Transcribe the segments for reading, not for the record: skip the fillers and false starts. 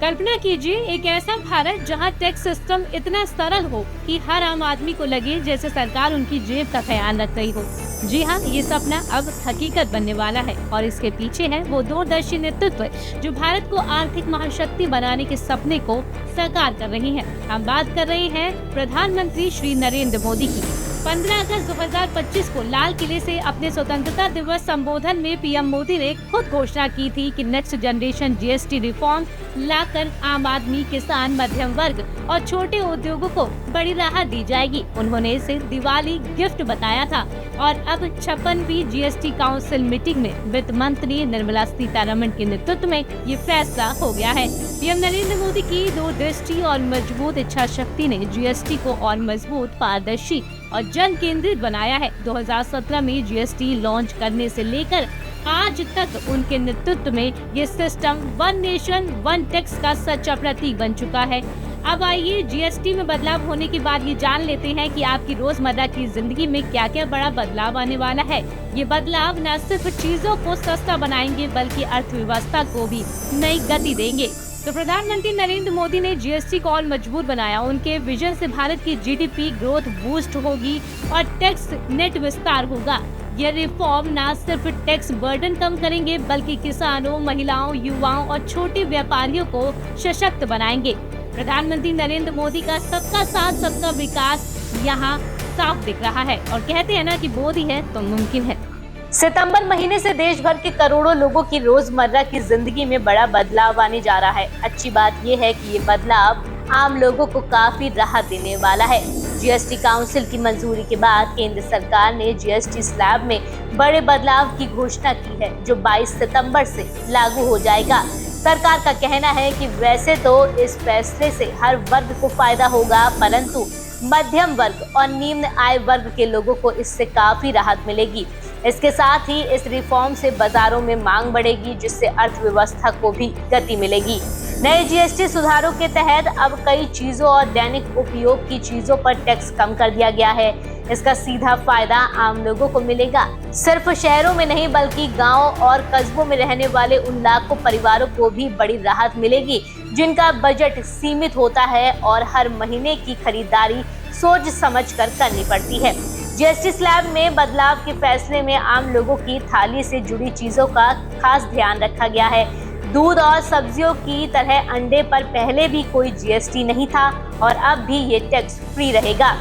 कल्पना कीजिए एक ऐसा भारत जहां टैक्स सिस्टम इतना सरल हो कि हर आम आदमी को लगे जैसे सरकार उनकी जेब का ख्याल रख रही हो। जी हाँ, ये सपना अब हकीकत बनने वाला है और इसके पीछे है वो दूरदर्शी नेतृत्व जो भारत को आर्थिक महाशक्ति बनाने के सपने को साकार कर रही है। हम बात कर रहे हैं प्रधानमंत्री श्री नरेंद्र मोदी की। 15 अगस्त 2025 को लाल किले से अपने स्वतंत्रता दिवस संबोधन में पीएम मोदी ने खुद घोषणा की थी कि नेक्स्ट जनरेशन जीएसटी रिफॉर्म लाकर आम आदमी, किसान, मध्यम वर्ग और छोटे उद्योगों को बड़ी राहत दी जाएगी। उन्होंने इसे दिवाली गिफ्ट बताया था और अब 56वीं जीएसटी काउंसिल मीटिंग में वित्त मंत्री निर्मला सीतारमण के नेतृत्व में ये फैसला हो गया है। पीएम नरेंद्र मोदी की दूरदृष्टि और मजबूत इच्छा शक्ति ने जीएसटी को और मजबूत, पारदर्शी और जन केंद्रित बनाया है। 2017 में जीएसटी लॉन्च करने से लेकर आज तक उनके नेतृत्व में ये system one nation one tax का सच्चा प्रतीक बन चुका है। अब आइए जीएसटी में बदलाव होने के बाद ये जान लेते हैं कि आपकी रोजमर्रा की जिंदगी में क्या क्या बड़ा बदलाव आने वाला है। ये बदलाव न सिर्फ चीजों को सस्ता बनाएंगे बल्कि अर्थव्यवस्था को भी नई गति देंगे। तो प्रधानमंत्री नरेंद्र मोदी ने जीएसटी को और मजबूत बनाया। उनके विजन से भारत की जीडीपी ग्रोथ बूस्ट होगी और टैक्स नेट विस्तार होगा। ये रिफॉर्म न सिर्फ टैक्स बर्डन कम करेंगे बल्कि किसानों, महिलाओं, युवाओं और छोटे व्यापारियों को सशक्त बनाएंगे। प्रधानमंत्री नरेंद्र मोदी का सबका साथ सबका विकास यहाँ साफ दिख रहा है और कहते हैं ना कि मोदी है तो मुमकिन है। सितंबर महीने से देश भर के करोड़ों लोगों की रोजमर्रा की जिंदगी में बड़ा बदलाव आने जा रहा है। अच्छी बात यह है कि ये बदलाव आम लोगों को काफी राहत देने वाला है। जीएसटी काउंसिल की मंजूरी के बाद केंद्र सरकार ने जीएसटी स्लैब में बड़े बदलाव की घोषणा की है जो 22 सितंबर से लागू हो जाएगा। सरकार का कहना है कि वैसे तो इस फैसले से हर वर्ग को फायदा होगा, परंतु मध्यम वर्ग और निम्न आय वर्ग के लोगों को इससे काफी राहत मिलेगी। इसके साथ ही इस रिफॉर्म से बाजारों में मांग बढ़ेगी जिससे अर्थव्यवस्था को भी गति मिलेगी। नए जीएसटी सुधारों के तहत अब कई चीजों और दैनिक उपयोग की चीजों पर टैक्स कम कर दिया गया है। इसका सीधा फायदा आम लोगों को मिलेगा। सिर्फ शहरों में नहीं बल्कि गांव और कस्बों में रहने वाले उन लाखों परिवारों को भी बड़ी राहत मिलेगी जिनका बजट सीमित होता है और हर महीने की खरीदारी सोच समझकर करनी पड़ती है। जीएसटी स्लैब में बदलाव के फैसले में आम लोगों की थाली से जुड़ी चीजों का खास ध्यान रखा गया है। दूध और सब्जियों की तरह अंडे पर पहले भी कोई जीएसटी नहीं था और अब भी ये टैक्स फ्री रहेगा।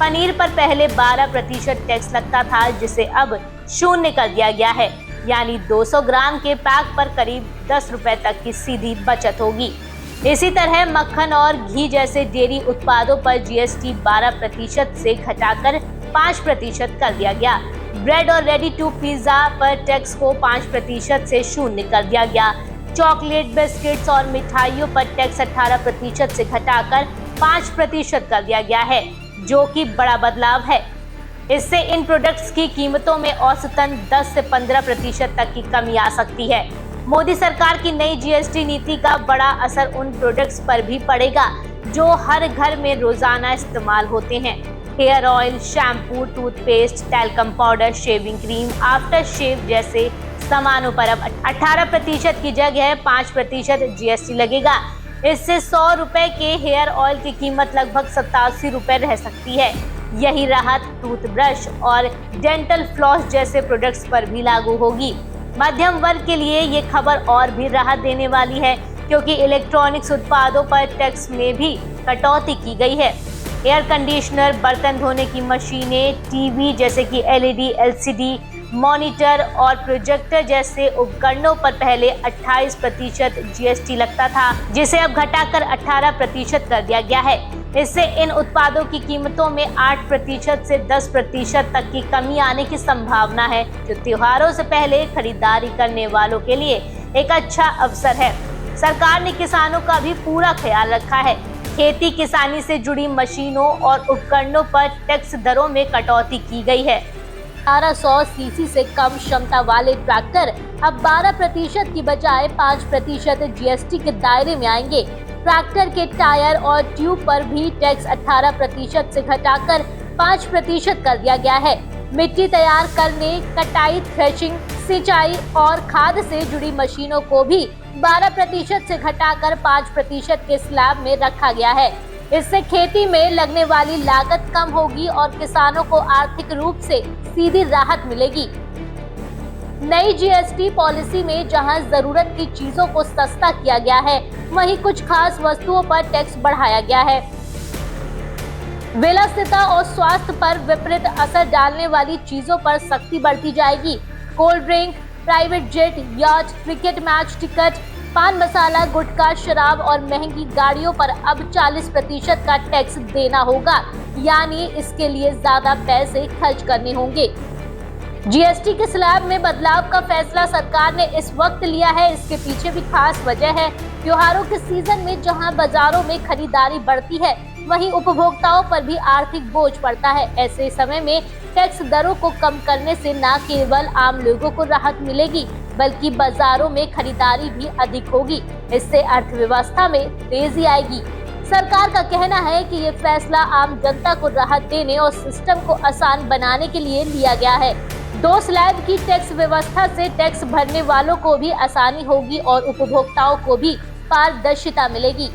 पनीर पर पहले 12% टैक्स लगता था जिसे अब 0 कर दिया गया है, यानी 200 ग्राम के पैक पर करीब 10 रुपए तक की सीधी बचत होगी। इसी तरह मक्खन और घी जैसे डेयरी उत्पादों पर जीएसटी 12% से घटाकर 5% कर दिया गया। ब्रेड और रेडी टू पिज्जा पर टैक्स को 5% से 0 कर दिया गया। चॉकलेट, बिस्किट्स और मिठाइयों पर टैक्स 18% से घटाकर 5% कर दिया गया है, जो कि बड़ा बदलाव है। इससे इन प्रोडक्ट्स की कीमतों में औसतन 10 से 15% तक की कमी आ सकती है। मोदी सरकार की नई जीएसटी नीति का बड़ा असर उन प्रोडक्ट्स पर भी पड़ेगा जो हर घर में रोजाना इस्तेमाल होते हैं। Hair oil, shampoo, toothpaste, talcum powder, shaving cream, after shave जैसे सामानों पर अब 18% की जगह 5% जीएसटी लगेगा। इससे 100 रुपए के हेयर ऑयल की कीमत लगभग 87 रुपए रह सकती है। यही राहत टूथब्रश और डेंटल फ्लॉस जैसे प्रोडक्ट्स पर भी लागू होगी। मध्यम वर्ग के लिए ये खबर और भी राहत देने वाली है क्योंकि इलेक्ट्रॉनिक्स उत्पादों पर टैक्स में भी कटौती की गई है। एयर कंडीशनर, बर्तन धोने की मशीनें, टीवी जैसे कि एलईडी, एलसीडी, मॉनिटर और प्रोजेक्टर जैसे उपकरणों पर पहले 28% जीएसटी लगता था जिसे अब घटाकर 18% कर दिया गया है। इससे इन उत्पादों की कीमतों में 8% से 10% तक की कमी आने की संभावना है, जो त्योहारों से पहले खरीदारी करने वालों के लिए एक अच्छा अवसर है। सरकार ने किसानों का भी पूरा ख्याल रखा है। खेती किसानी से जुड़ी मशीनों और उपकरणों पर टैक्स दरों में कटौती की गई है। 1800 सीसी से कम क्षमता वाले ट्रैक्टर अब 12% की बजाय 5% जीएसटी के दायरे में आएंगे। ट्रैक्टर के टायर और ट्यूब पर भी टैक्स 18% से घटाकर 5% कर दिया गया है। मिट्टी तैयार करने, कटाई, थ्रेशिंग, सिंचाई और खाद से जुड़ी मशीनों को भी 12% से घटाकर 5% के स्लैब में रखा गया है। इससे खेती में लगने वाली लागत कम होगी और किसानों को आर्थिक रूप से सीधी राहत मिलेगी। नई जीएसटी पॉलिसी में जहां जरूरत की चीजों को सस्ता किया गया है, वहीं कुछ खास वस्तुओं पर टैक्स बढ़ाया गया है। विलासिता और स्वास्थ्य पर विपरीत असर डालने वाली चीजों पर सख्ती बढ़ती जाएगी। Cold drink, private jet, yacht, cricket match ticket, pan masala, गुटखा, शराब और महंगी गाड़ियों पर अब 40% का टैक्स देना होगा, यानी इसके लिए ज्यादा पैसे खर्च करने होंगे। जीएसटी के स्लैब में बदलाव का फैसला सरकार ने इस वक्त लिया है। इसके पीछे भी खास वजह है। त्योहारों के सीजन में जहां बाजारों में खरीदारी बढ़ती है, वहीं उपभोक्ताओं पर भी आर्थिक बोझ पड़ता है। ऐसे समय में टैक्स दरों को कम करने से न केवल आम लोगों को राहत मिलेगी, बल्कि बाजारों में खरीदारी भी अधिक होगी। इससे अर्थव्यवस्था में तेजी आएगी। सरकार का कहना है कि ये फैसला आम जनता को राहत देने और सिस्टम को आसान बनाने के लिए लिया गया है। 2 स्लैब की टैक्स व्यवस्था से टैक्स भरने वालों को भी आसानी होगी और उपभोक्ताओं को भी पारदर्शिता मिलेगी।